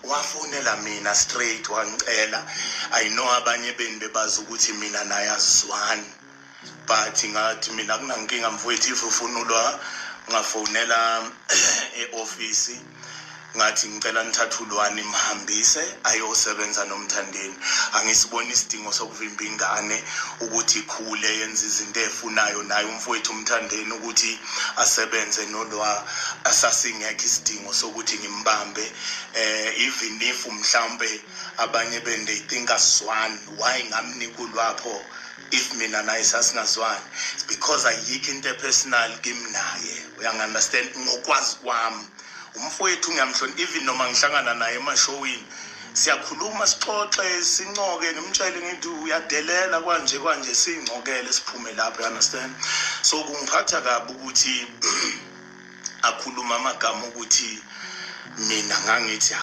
wafonela mina straight wangicela. I know abanye beni bebazi ukuthi mina naye asizwani, but ngathi mina kunankinga mfowethu if ufuna ulwa ngafonela e-office ngathi ngicela nithathe ulwani imhambise ayosebenza noMthandeni. Angisiboni isidingo sokuvimba ingane ukuthi ikhule yenze izinto ezifunayo naye umfowethu uMthandeni ukuthi asebenze nolwa. Asasingekho isidingo sokuthi ngimbambe even if mhlambe abanye bende they think asizwani. Why ngamnika ulwapho if mina naye sasingazwani? It's because ayikho into personal kimi naye, uyangiunderstand. Ngokwazi kwami umfowethu ngiyamhlonipha, even noma ngihlangana naye emashowini siyakhuluma sixoxe sincoke, ngimtshele ngithi uyadelela kanje singcokele siphume lapho, you understand. So kungiphatha kabi ukuthi akhuluma amagama ukuthi mina ngangithi